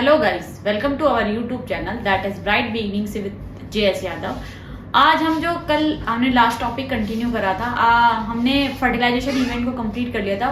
Hello guys, welcome to our YouTube channel that is bright beginnings with JS Yadav. आज हम जो कल हमने लास्ट टॉपिक कंटिन्यू करा था, हमने फर्टिलाइजेशन इवेंट को कंप्लीट कर लिया था।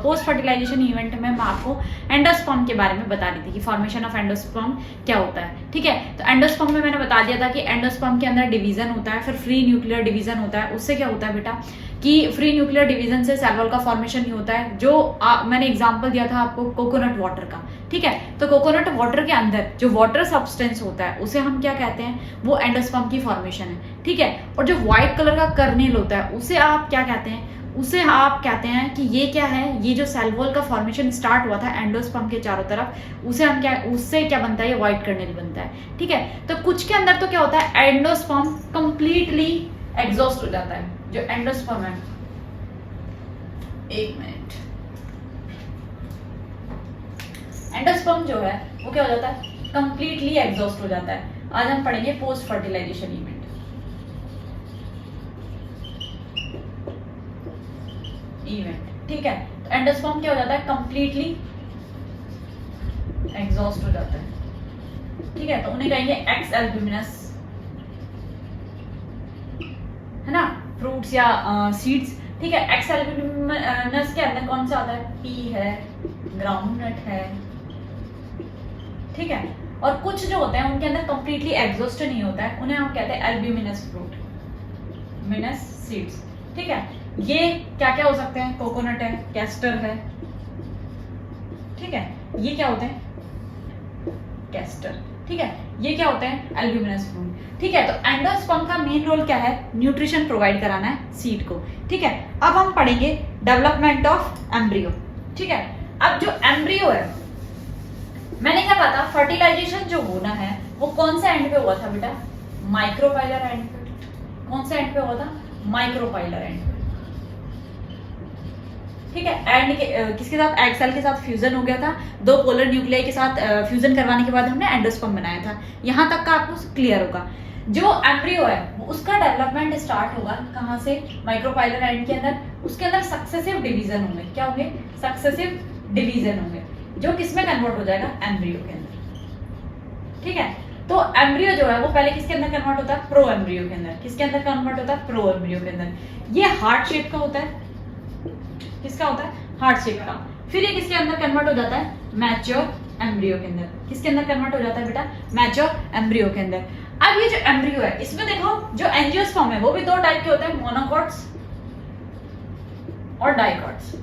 पोस्ट फर्टिलाइजेशन इवेंट में मैं आपको एंडोस्पर्म के बारे में बता रही थी कि फॉर्मेशन ऑफ एंडोस्पर्म क्या होता है। ठीक है, तो एंडोस्पर्म में मैंने बता दिया था कि एंडोस्पर्म के अंदर डिवीजन होता है, फिर फ्री न्यूक्लियर डिवीजन होता है। उससे क्या होता है बेटा कि फ्री न्यूक्लियर डिवीजन से सेल वॉल का फॉर्मेशन ही होता है। जो मैंने एग्जांपल दिया था आपको कोकोनट वाटर का। ठीक है, तो कोकोनट वाटर के अंदर जो वाटर सब्सटेंस होता है उसे हम क्या कहते हैं, वो एंडोस्पर्म की फॉर्मेशन है। ठीक है, और जो व्हाइट कलर का कर्नेल होता है उसे आप क्या कहते हैं, उसे आप कहते हैं कि ये क्या है, ये जो सेल वॉल का फॉर्मेशन स्टार्ट हुआ था एंडोस्पर्म के चारों तरफ, उसे हम क्या, उससे क्या बनता है, ये व्हाइट कर्नेल बनता है। ठीक है, तो कुछ के अंदर तो क्या होता है, एंडोस्पर्म कंप्लीटली एग्जॉस्ट हो जाता है। जो एंडोस्पर्म है, एक मिनट, एंडोस्पर्म जो है वो क्या हो जाता है, कंप्लीटली एग्जॉस्ट हो जाता है। आज हम पढ़ेंगे पोस्ट फर्टिलाइजेशन इवेंट। ठीक है, तो एंडोस्पर्म क्या हो जाता है, कंप्लीटली एग्जॉस्ट हो जाता है। ठीक है, तो उन्हें कहेंगे एक्स एल्ब्यूमिनस, है ना, फ्रूट्स या सीड्स। ठीक है, एक्स एल्ब्यूमिनस के अंदर कौन सा आता है, पी है, ग्राउंडनट है। ठीक है, और कुछ जो होते हैं उनके अंदर कंप्लीटली एग्जॉस्ट नहीं होता है, उन्हें हम कहते हैं एल्ब्यूमिनस फ्रूट, मिनस सीड्स। ठीक है, ये क्या क्या हो सकते हैं, कोकोनट है, कैस्टर है। ठीक है, ये क्या होते हैं, कैस्टर। ठीक है, ये क्या होते हैं, एल्ब्यूमिनस फ्रूट। ठीक है, तो एंडोस्पर्म का मेन रोल क्या है, न्यूट्रिशन प्रोवाइड कराना है सीड को। ठीक है, अब हम पढ़ेंगे डेवलपमेंट ऑफ एम्ब्रियो। ठीक है, अब जो एम्ब्रियो है, मैंने क्या कहा था, फर्टिलाइजेशन जो होना है वो कौन सा एंड पे हुआ था बेटा, माइक्रोपाइलर एंड पे। कौन सा एंड पे हुआ था, माइक्रोपाइलर एंड पे। ठीक है, एंड किसके साथ, एग सेल के साथ फ्यूजन हो गया था। दो पोलर न्यूक्लियाई के साथ फ्यूजन करवाने के बाद हमने एंडोस्पर्म बनाया था। यहां तक का आपको क्लियर होगा। जो एम्ब्रियो है उसका डेवलपमेंट स्टार्ट होगा कहां से, माइक्रोपाइलर एंड के अंदर। उसके अंदर सक्सेसिव डिवीजन होंगे, क्या होंगे, सक्सेसिव डिवीजन होंगे, जो किसमें कन्वर्ट हो जाएगा, एम्ब्रियो के अंदर। ठीक है, तो एम्ब्रियो जो है वो पहले किसके अंदर कन्वर्ट होता है, प्रो एम्ब्रियो के अंदर। किसके अंदर कन्वर्ट होता है, प्रो एम्ब्रियो के अंदर। ये हार्ट शेप का होता है, किसका होता है, हार्ट शेप का। फिर ये किसके अंदर कन्वर्ट हो जाता है, मैच्योर एम्ब्रियो के अंदर। किसके अंदर कन्वर्ट हो जाता है बेटा, मैच्योर एम्ब्रियो के अंदर। अब ये जो एम्ब्रियो है इसमें देखो, जो एंजियोस्पर्म है वो भी दो टाइप के होते हैं, मोनोकॉट्स और डाइकॉट्स।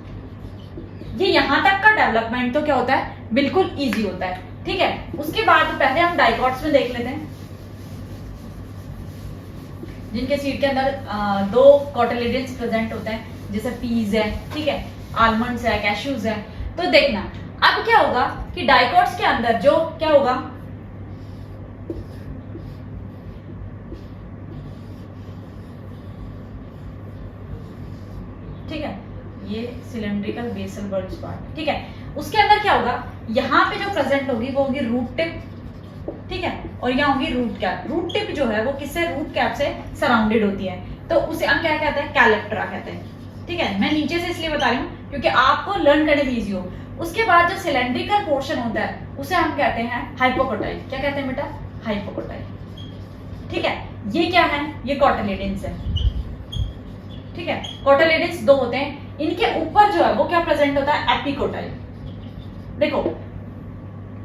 ये यहां तक का डेवलपमेंट तो क्या होता है, बिल्कुल इजी होता है। ठीक है, उसके बाद पहले हम डाइकॉट्स में देख लेते हैं, जिनके सीड के अंदर दो कॉटिलिडन्स प्रेजेंट होते हैं, जैसे पीज है, ठीक है, आलमंड्स है, कैश्यूज है। तो देखना अब क्या होगा कि डाइकॉट्स के अंदर जो क्या होगा, ठीक है, ये सिलेंड्रिकल बेसल बल्ज पार्ट। ठीक है, उसके अंदर क्या होगा, यहाँ पे जो प्रेजेंट होगी वो होगी रूट टिप। ठीक है, और यहाँ होगी रूट कैप। रूट टिप जो है वो किससे, रूट कैप से सराउंडेड होती है, तो उसे हम क्या कहते हैं, कैलेप्ट्रा कहते हैं। ठीक है, मैं नीचे से इसलिए बता रही हूँ क्योंकि आपको लर्न करने में इजी हो। उसके बाद जो सिलेंड्रिकल पोर्शन होता है उसे हम कहते हैं हाइपोकोटाइल। क्या कहते हैं बेटा, हाइपोकोटाइल। ठीक है, ये क्या है, ये कॉटिलिडन्स है। ठीक है, कॉटिलिडन्स दो होते हैं, इनके ऊपर जो है वो क्या प्रेजेंट होता है, एपिकोटाइल। देखो,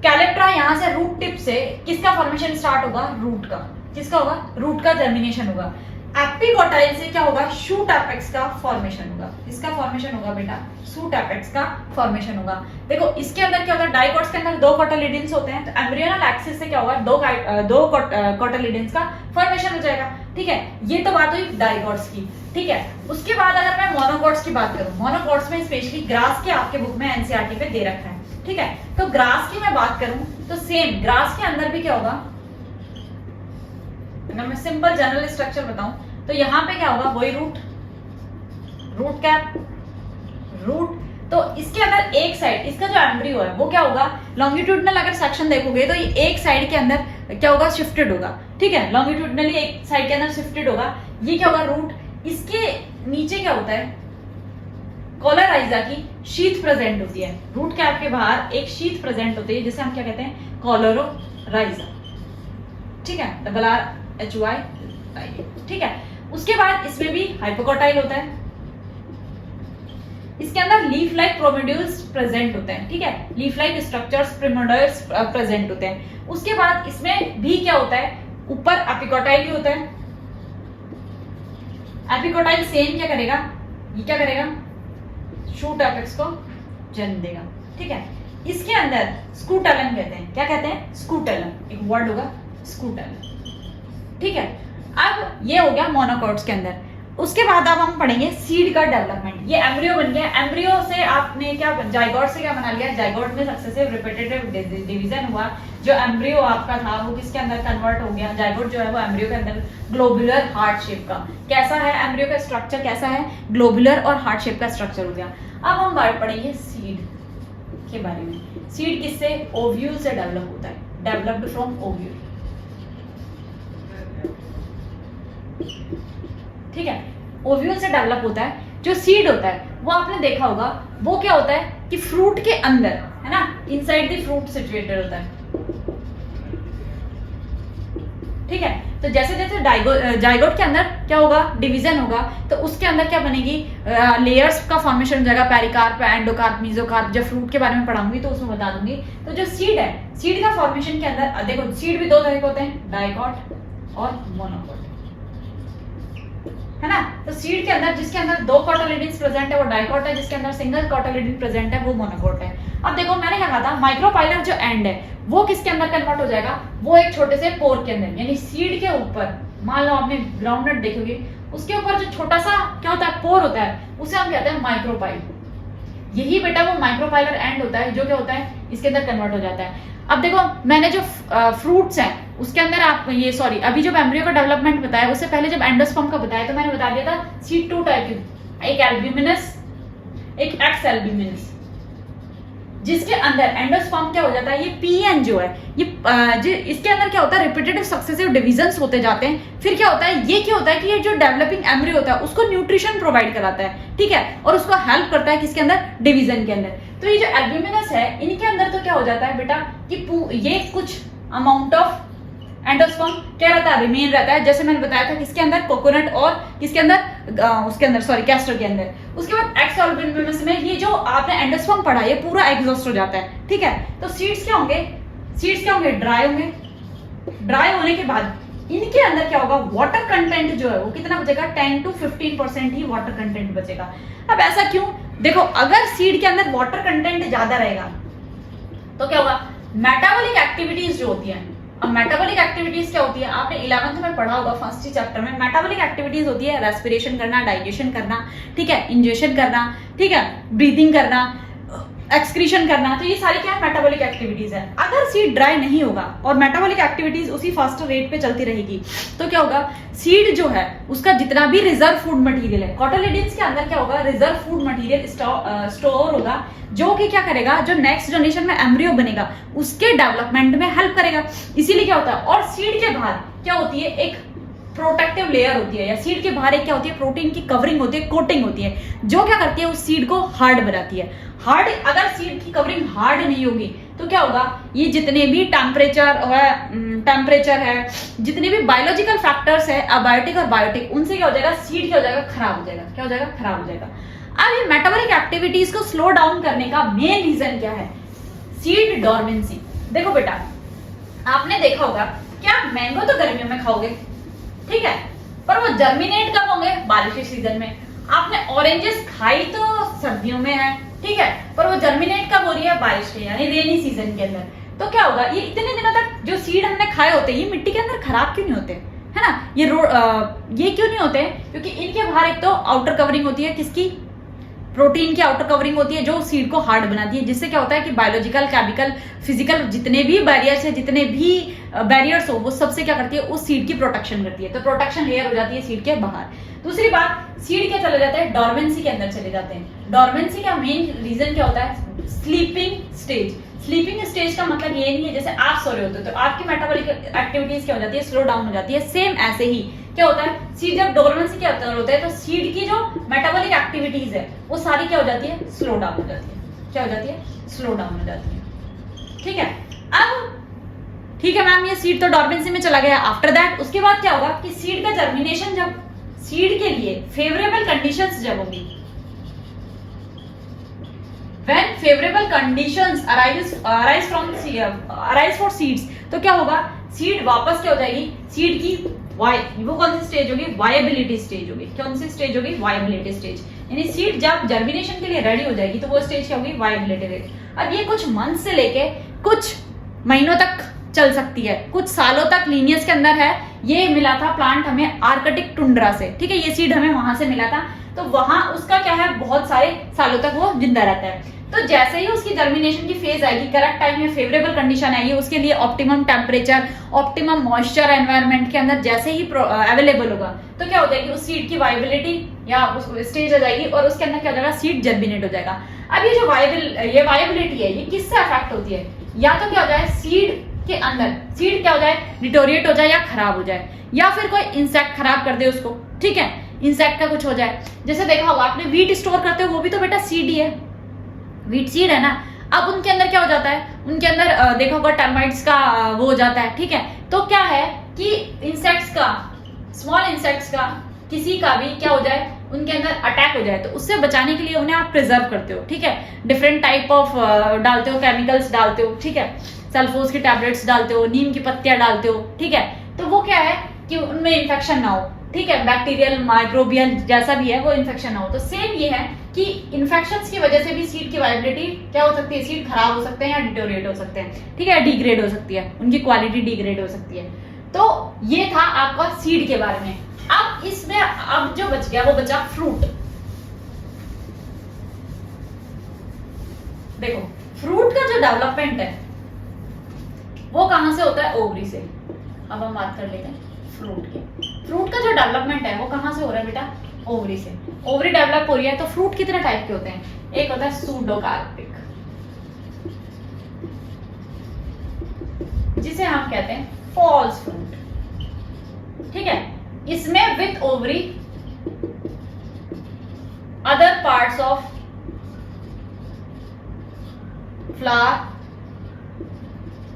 कैलेप्ट्रा यहां से रूट टिप से किसका फॉर्मेशन स्टार्ट होगा, रूट का। किसका होगा, रूट का जर्मिनेशन होगा। एपिकोटाइल से क्या होगा, शूट एपेक्स का फॉर्मेशन होगा। इसका फॉर्मेशन होगा बेटा, शूट एपेक्स का फॉर्मेशन होगा। देखो, इसके अंदर क्या होता है, डाइकॉट्स के अंदर दो कॉटिलिडन्स होते हैं, तो एम्ब्रियोनल एक्सिस से क्या होगा, दो कॉटिलिडन्स का फॉर्मेशन हो जाएगा। ठीक है, ये तो बात हुई डाइकॉट्स की। ठीक है, उसके बाद अगर मैं मोनोकॉट्स की बात करूं, मोनोकॉट्स में स्पेशली ग्रास के आपके बुक में एनसीईआरटी पे दे रखा है। ठीक है, तो ग्रास की मैं बात करूं तो सेम ग्रास के अंदर भी क्या होगा, अगर मैं सिंपल जनरल स्ट्रक्चर बताऊं तो यहाँ पे क्या होगा, वही रूट, रूट कैप, रूट। तो इसके अंदर एक साइड, इसका जो एम्ब्रियो है वो क्या होगा, लॉन्गिट्यूडनल अगर सेक्शन देखोगे तो ये एक साइड के अंदर क्या होगा, शिफ्टेड होगा। ठीक है, लॉन्गिट्यूडनली एक साइड के अंदर शिफ्टेड होगा। ये क्या होगा, रूट। इसके नीचे क्या होता है, कॉलराइजा की शीथ प्रेजेंट होती है, रूट कैप के बाहर एक शीथ प्रेजेंट होती है जिसे हम क्या कहते हैं, कॉलराइजा, ठीक है, RRHY, ठीक है। उसके बाद इसमें भी हाइपोकॉटाइल होता है, इसके अंदर लीफ लाइक प्रोमोड्यूल्स प्रेजेंट होते हैं, ठीक है, लीफ लाइक स्ट्रक्चर्स प्रोमोड्यूल्स प्रेजेंट होते हैं। उसके बाद इसमें भी क्या होता है, ऊपर एपिकोटाइल भी होता है। एपिकोटाइल सेम क्या करेगा, ये क्या करेगा, शूट एपेक्स को जन्म देगा, ठीक है। इसके अंदर स्कूटेलन कहते हैं, क्या कहते हैं, स्कूटेलन, एक वर्ड होगा स्कूटेलन, ठीक है। अब ये हो गया मोनोकॉट्स के अंदर। उसके बाद अब हम पढ़ेंगे सीड का डेवलपमेंट। ये एम्ब्रियो बन गया, एम्ब्रियो से आपने क्या, जाइगोट से क्या बना लिया, जाइगोट में सक्सेसिव रिपीटेटिव डिवीजन हुआ, जो एम्ब्रियो आपका था वो किसके अंदर कन्वर्ट हो गया, जाइगोट जो है वो एम्ब्रियो के अंदर ग्लोबुलर हार्ट शेप का, कैसा है एम्ब्रियो का स्ट्रक्चर, कैसा है, ग्लोबुलर और हार्ट शेप का स्ट्रक्चर हो गया। अब हम बात पढ़ेंगे सीड के बारे में। सीड किससे, ओव्यूल से डेवलप होता है, डेवलप्ड फ्रॉम ओव्यूल, ठीक है, ओव्यूल से डेवलप होता है। जो सीड होता है वो आपने देखा होगा, वो क्या होता है कि फ्रूट के अंदर है ना, इनसाइड द फ्रूट सिचुएटेड होता है, ठीक है। तो जैसे जैसे जाइगोट के अंदर क्या होगा, डिवीजन होगा, तो उसके अंदर क्या बनेगी, लेयर्स का फॉर्मेशन हो जाएगा, पेरिकार्प, एंडोकार्प, मेसोकार्प। जब फ्रूट के बारे में पढ़ाऊंगी तो उसमें बता दूंगी। तो जो सीड है, सीड का फॉर्मेशन के अंदर देखो, सीड भी दो तरह के होते हैं, डाइकॉट और मोनोकॉट, है ना। तो सीड के अंदर जिसके अंदर दो कॉटिलिडन्स प्रेजेंट है वो डाइकॉट है, जिसके अंदर सिंगल कॉटिलिडन प्रेजेंट है वो मोनोकॉट है। अब देखो मैंने क्या कहा था, माइक्रोपाइलर जो एंड है वो किसके अंदर कन्वर्ट हो जाएगा, वो एक छोटे से पोर के अंदर, यानी सीड के ऊपर, मान लो आपने ग्राउंडनट देखोगे, उसके ऊपर जो छोटा सा क्या होता है, पोर होता है, उसे हम कहते हैं माइक्रोपाइल। यही बेटा वो माइक्रोपाइलर एंड होता है जो क्या होता है, इसके अंदर कन्वर्ट हो जाता है। अब देखो मैंने जो फ्रूट्स हैं उसके अंदर आप ये सॉरी अभी जब एम्ब्रियो का डेवलपमेंट बताया, उससे पहले जब एंडोस्पर्म का बताया तो मैंने बता दिया था सीड टू टाइप की, एक एल्ब्यूमिनस, एक एक्स एल्ब्यूमिनस, जिसके अंदर एंडोस्पर्म क्या हो जाता है, ये पीएन जो है ये इसके अंदर क्या होता है, रिपीटेटिव सक्सेसिव डिवीजन्स होते जाते हैं। फिर क्या होता है, ये क्या होता है कि ये जो डेवलपिंग एम्ब्रियो होता है उसको न्यूट्रिशन प्रोवाइड कराता है, ठीक है, और उसको हेल्प करता है किसके अंदर, डिवीजन के अंदर। तो ये जो एल्ब्यूमिनस है, इनके अंदर तो क्या हो जाता है बेटा कि ये कुछ अमाउंट ऑफ एंडोस्पर्म क्या रहता है, रिमेन रहता है, जैसे मैंने बताया था किसके अंदर, कोकोनट और किसके अंदर, उसके अंदर सॉरी कैस्टर के अंदर। उसके बाद एक्स ऑर्गेनिज्म में ये जो आपने एंडोस्पर्म पढ़ा ये पूरा एग्जॉस्ट हो जाता है, ठीक है। तो सीड्स क्या होंगे, सीड्स क्या होंगे, ड्राई होंगे। ड्राई होने के बाद इनके अंदर क्या होगा, वाटर कंटेंट जो है वो कितना बचेगा, 10 to 15% ही वाटर कंटेंट बचेगा। अब ऐसा क्यों, देखो अगर सीड के अंदर वाटर कंटेंट ज्यादा रहेगा तो क्या होगा, मेटाबॉलिक एक्टिविटीज जो होती है। अब मेटाबॉलिक एक्टिविटीज क्या होती है, आपने 11th में पढ़ा होगा फर्स्ट ही चैप्टर में। मेटाबॉलिक एक्टिविटीज होती है रेस्पिरेशन करना, डाइजेशन करना, ठीक है, इंजेशन करना, ठीक है, ब्रीथिंग करना, एक्सक्रीशन करना, तो ये सारी क्या है, मेटाबॉलिक एक्टिविटीज है। अगर सीड ड्राई नहीं होगा और मेटाबॉलिक एक्टिविटीज उसी फास्टर रेट पे चलती रहेगी तो क्या होगा, सीड जो है उसका जितना भी रिजर्व फूड मटेरियल है, कॉटिलिडन्स के अंदर क्या होगा, रिजर्व फूड मटेरियल स्टोर होगा, जो कि क्या करेगा, जो नेक्स्ट जनरेशन में एम्ब्रियो बनेगा उसके डेवलपमेंट में हेल्प करेगा। इसीलिए क्या होता है, और सीड के बाहर क्या होती है, एक प्रोटेक्टिव लेयर होती है, या सीड के बाहर एक क्या होती है, प्रोटीन की कवरिंग होती है, कोटिंग होती है, जो क्या करती है उस सीड को हार्ड बनाती है। हार्ड, अगर सीड की कवरिंग हार्ड नहीं होगी तो क्या होगा, ये जितने भी टेम्परेचर है, जितने भी बायोलॉजिकल फैक्टर्स है, अबायोटिक और बायोटिक, उनसे क्या हो जाएगा, सीड क्या हो जाएगा, खराब हो जाएगा। क्या हो जाएगा, खराब हो जाएगा। अब ये मेटाबॉलिक एक्टिविटीज को स्लो डाउन करने का मेन रीजन क्या है, सीड डॉर्मेंसी। देखो बेटा आपने देखा होगा, क्या मैंगो तो गर्मियों में खाओगे, ठीक है, पर वो जर्मिनेट कब होंगे, बारिश के सीजन में। आपने ऑरेंजेस खाई तो सर्दियों में है, ठीक है, पर वो जर्मिनेट कब हो रही है, बारिश के यानी रेनी सीजन के अंदर। तो क्या होगा, ये इतने दिनों तक जो सीड हमने खाए होते हैं ये मिट्टी के अंदर खराब क्यों नहीं होते, है ना, ये क्यों नहीं होते, क्योंकि इनके बाहर एक तो आउटर कवरिंग होती है, किसकी, प्रोटीन की आउटर कवरिंग होती है, जो सीड को हार्ड बनाती है, जिससे क्या होता है कि बायोलॉजिकल, केमिकल, फिजिकल जितने भी बैरियर्स है, जितने भी बैरियर्स हो, वो सबसे क्या करती है, उस सीड की प्रोटेक्शन करती है। तो प्रोटेक्शन लेयर हो जाती है सीड के बाहर। दूसरी बात, सीड क्या चले जाते हैं, डॉर्मेंसी के अंदर चले जाते हैं। डॉर्मेंसी का मेन रीजन क्या होता है, स्लीपिंग स्टेज। स्लीपिंग स्टेज का मतलब ये नहीं है जैसे आप सो रहे होते तो आपकी मेटाबॉलिक एक्टिविटीज क्या हो जाती है, स्लो डाउन हो जाती है। सेम ऐसे ही क्या होता है, सीड जब डोरमेंसी क्या होता है तो सीड की जो मेटाबॉलिक एक्टिविटीज है वो सारी क्या हो जाती है, स्लो डाउन हो जाती है। क्या हो जाती है, स्लो डाउन हो जाती है। ठीक है, अब ठीक है मैम, ये सीड तो डोरमेंसी में चला गया। आफ्टर दैट उसके बाद क्या होगा कि सीड का जर्मिनेशन, जब सीड के लिए फेवरेबल कंडीशंस जब होगी, when favorable conditions arise for seeds, तो क्या होगा, सीड वापस क्या हो जाएगी, सीड की वो कौन सी स्टेज होगी, वायबिलिटी स्टेज होगी। कौन सी स्टेज होगी, वायबिलिटी स्टेज। यानी सीड जब जर्मिनेशन के लिए रेडी हो जाएगी तो वो स्टेज क्या होगी, वायबिलिटी स्टेज। अब ये कुछ मंथ से लेके कुछ महीनों तक चल सकती है, कुछ सालों तक लीनियस के अंदर है। ये मिला था प्लांट हमें आर्कटिक टुंड्रा से, ठीक है, ये सीड हमें वहां से मिला था, तो वहां उसका क्या है, बहुत सारे सालों तक वो जिंदा रहता है। तो जैसे ही उसकी जर्मिनेशन की फेज आएगी, करेक्ट टाइम में फेवरेबल कंडीशन आएगी, उसके लिए optimum temperature, optimum moisture environment के अंदर जैसे ही अवेलेबल होगा, तो क्या हो जाएगी, उस सीड की वायबिलिटी या उस स्टेज आ जाएगी और उसके अंदर क्या हो जाएगा, सीड जर्मिनेट हो जाएगा। अब ये जो वायबिलिटी है, ये किससे अफेक्ट होती है, या तो क्या हो जाए, सीड के अंदर सीड क्या हो जाए, डिटोरिएट हो जाए या खराब हो जाए, या फिर कोई इंसेक्ट खराब कर दे उसको। ठीक है, इंसेक्ट का कुछ हो जाए। जैसे देखा होगा आपने, वीट स्टोर करते हो, वो भी तो बेटा सीड ही है, वीट सीड है ना। अब उनके अंदर क्या हो जाता है, उनके अंदर देखा होगा टर्माइट्स का वो हो जाता है। ठीक है, तो क्या है कि इंसेक्ट्स का, स्मॉल इंसेक्ट्स का, किसी का भी क्या हो जाए, उनके अंदर अटैक हो जाए, तो उससे बचाने के लिए उन्हें आप प्रिजर्व करते हो। ठीक है, डिफरेंट टाइप ऑफ डालते हो, केमिकल्स डालते हो। ठीक है, सल्फोज की टैबलेट्स डालते हो, नीम की पत्तियां डालते हो। ठीक है, तो वो क्या है कि उनमें इन्फेक्शन ना हो। ठीक है, बैक्टीरियल, माइक्रोबियल जैसा भी है वो इन्फेक्शन ना हो। तो सेम ये है कि इन्फेक्शंस की वजह से भी सीड की वायबिलिटी क्या हो सकती है, सीड खराब हो सकते हैं या डिटोरिएट हो सकते हैं। ठीक है, डिग्रेड हो सकती है, उनकी क्वालिटी डिग्रेड हो सकती है। तो ये था आपका सीड के बारे में। अब इसमें अब जो बच गया वो बचा फ्रूट। देखो, फ्रूट का जो डेवलपमेंट है वो कहां से होता है, ओवरी से। अब हम बात कर लेते हैं फ्रूट की। फ्रूट का जो डेवलपमेंट है वो कहां से हो रहा है बेटा, ओवरी से। ओवरी डेवलप हो रही है। तो फ्रूट कितने टाइप के होते हैं, एक होता है सूडोकार्पिक, जिसे हम कहते हैं फॉल्स फ्रूट। ठीक है, इसमें with ovary other parts of flower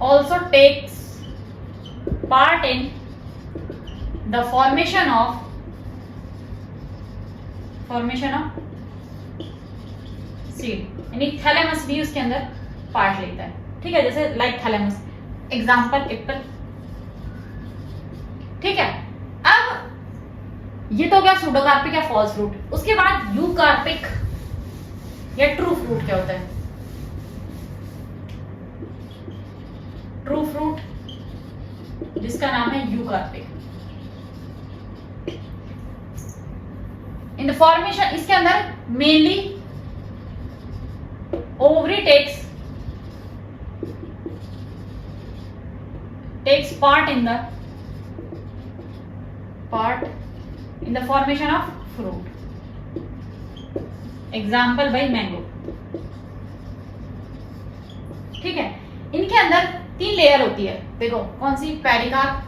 also takes part in the formation of seed, यानी थैलेमस भी उसके अंदर पार्ट लेता है। ठीक है, जैसे लाइक थैलेमस, एग्जांपल एप्पल। ठीक है, अब ये तो क्या सूडोकार्पिक या फॉल्स फ्रूट। उसके बाद यूकार्पिक या ट्रू फ्रूट क्या होता है, ट्रू फ्रूट जिसका नाम है यूकार्पिक। इन द फॉर्मेशन, इसके अंदर mainly ovary takes part in the formation of fruit. Example by mango. ठीक है, इनके अंदर 3 लेयर होती है। देखो कौन सी, पेरिकार्प,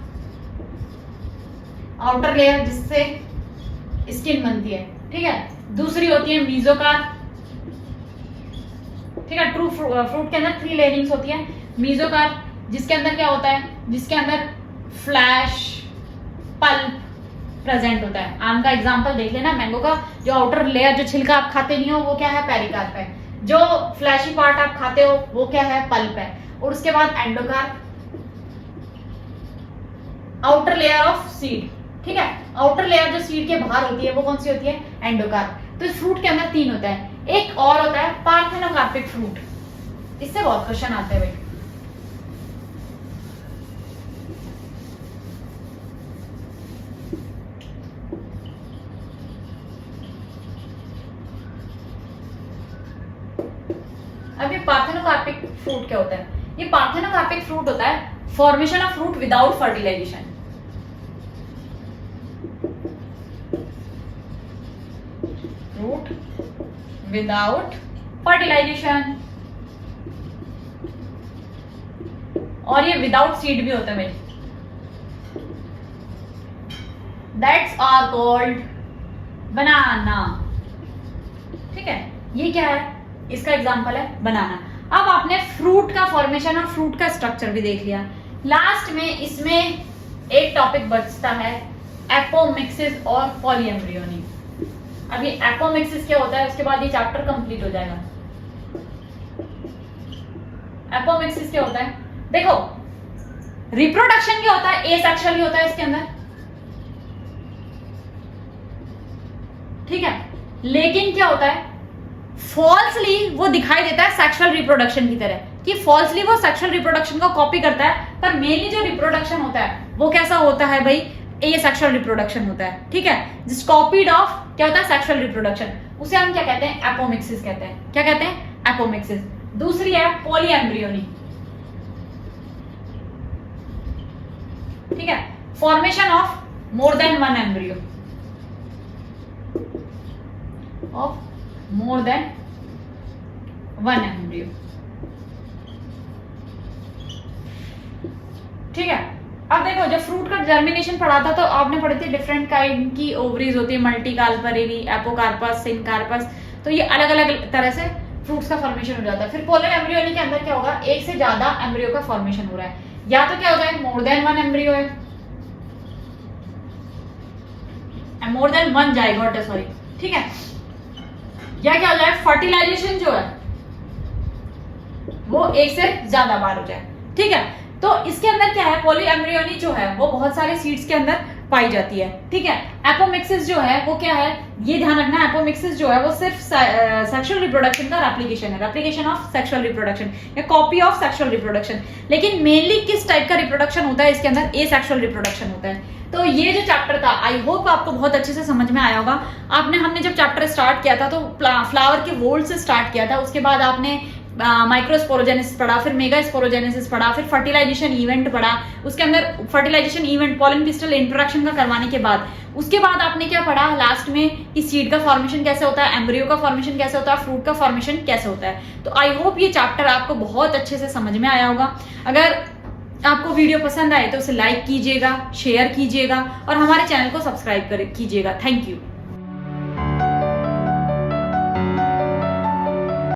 आउटर लेयर जिससे स्किन बनती है। ठीक है, दूसरी होती है मीजोकार्प। ठीक है, ट्रू फ्रूट के अंदर 3 लेयरिंग्स होती है। मीजोकार्प जिसके अंदर क्या होता है, जिसके अंदर फ्लैश पल्प प्रेजेंट होता है। आम का एग्जांपल देख लेना, मैंगो का जो आउटर लेयर, जो छिलका आप खाते नहीं हो वो क्या है, पेरिकार्प है। जो फ्लैशी पार्ट आप खाते हो वो क्या है, पल्प है। और उसके बाद endocarp, outer layer of seed. ठीक है, आउटर लेयर जो सीड के बाहर होती है वो कौन सी होती है, एंडोकार्प। तो इस फ्रूट के अंदर 3 होता है। एक और होता है पार्थेनोकार्पिक फ्रूट, इससे बहुत क्वेश्चन आते हैं भाई। अब ये पार्थेनोकार्पिक फ्रूट क्या होता है, ये पार्थेनोकार्पिक फ्रूट होता है formation of fruit without fertilization. Fruit without fertilization, और ये विदाउट सीड भी होता है भाई। That's are called banana. ठीक है, ये क्या है, इसका एग्जांपल है बनाना। अब आपने फ्रूट का फॉर्मेशन और फ्रूट का स्ट्रक्चर भी देख लिया। लास्ट में इसमें एक टॉपिक बचता है एपोमिक्सिस और पॉलीएम्ब्रियोनी। अब ये एपोमिक्सिस क्या होता है, उसके बाद ये चैप्टर कंप्लीट हो जाएगा। एपोमिक्सिस क्या होता है, देखो रिप्रोडक्शन क्या होता है, एसेक्सुअली होता है इसके अंदर, ठीक है, लेकिन क्या होता है फॉल्सली वो दिखाई देता है सेक्सुअल रिप्रोडक्शन की तरह, कि फॉल्सली वो सेक्सुअल रिप्रोडक्शन को कॉपी करता है, पर मेनली जो रिप्रोडक्शन होता है वो कैसा होता है भाई, ये सेक्सुअल रिप्रोडक्शन होता है। ठीक है, जिस कॉपीड ऑफ क्या होता है सेक्सुअल रिप्रोडक्शन, उसे हम क्या कहते हैं, एपोमिक्सिस कहते हैं। क्या कहते हैं, एपोमिक्सिस। दूसरी है पॉलीएम्ब्रियोनी। ठीक है, formation of more than one embryo, of more than one embryo. ठीक है, अब देखो जब फ्रूट का जर्मिनेशन पढ़ा था तो आपने पढ़ी थी डिफरेंट काइंड की ओवरीज होती है, मल्टीकार्परेरी, एपोकार्पस, सिनकार्पस, तो ये अलग अलग तरह से फ्रूट्स का फॉर्मेशन हो जाता है। फिर पोलर एम्ब्रियोनी के अंदर क्या होगा, एक से ज्यादा एम्ब्रियो का फॉर्मेशन हो रहा है, या तो क्या होता है मोर देन वन एम्ब्रियो है, मोर देन वन जाइगोट है, सॉरी, ठीक है, या क्या हो जाए फर्टिलाइजेशन जो है वो एक से ज्यादा बार हो जाए। ठीक है, तो इसके अंदर क्या है, पॉलीएम्ब्रियोनी जो है वो बहुत सारे सीड्स के अंदर पाई जाती है। ठीक है, एपोमिक्सिस जो है वो क्या है, ये ध्यान रखना, एपोमिक्सिस जो है वो सिर्फ सेक्सुअल रिप्रोडक्शन का रेप्लिकेशन है, रेप्लिकेशन ऑफ सेक्सुअल रिप्रोडक्शन या कॉपी ऑफ सेक्सुअल रिप्रोडक्शन। लेकिन मेनली किस टाइप का रिप्रोडक्शन होता है इसके अंदर, एसेक्सुअल रिप्रोडक्शन होता है। तो ये जो चैप्टर था आई होप आपको बहुत अच्छे से समझ में आया होगा। हमने जब चैप्टर स्टार्ट किया था तो फ्लावर के वोल्ट से स्टार्ट किया था, उसके बाद आपने माइक्रोस्पोरोजेनेसिस पढ़ा, फिर मेगा स्पोरोजेनेसिस पढ़ा, फिर फर्टिलाइजेशन इवेंट पढ़ा, उसके अंदर fertilization event pollen pistil interaction का करवाने के बाद उसके बाद आपने क्या पढ़ा लास्ट में, कि सीड का फॉर्मेशन कैसे होता है, एम्ब्रियो का फॉर्मेशन कैसे होता है, फ्रूट का फॉर्मेशन कैसे होता है। तो आई होप ये चैप्टर आपको बहुत अच्छे से समझ में आया होगा। अगर आपको वीडियो पसंद आए तो उसे लाइक कीजिएगा, शेयर कीजिएगा और हमारे चैनल को सब्सक्राइब कीजिएगा। Thank you.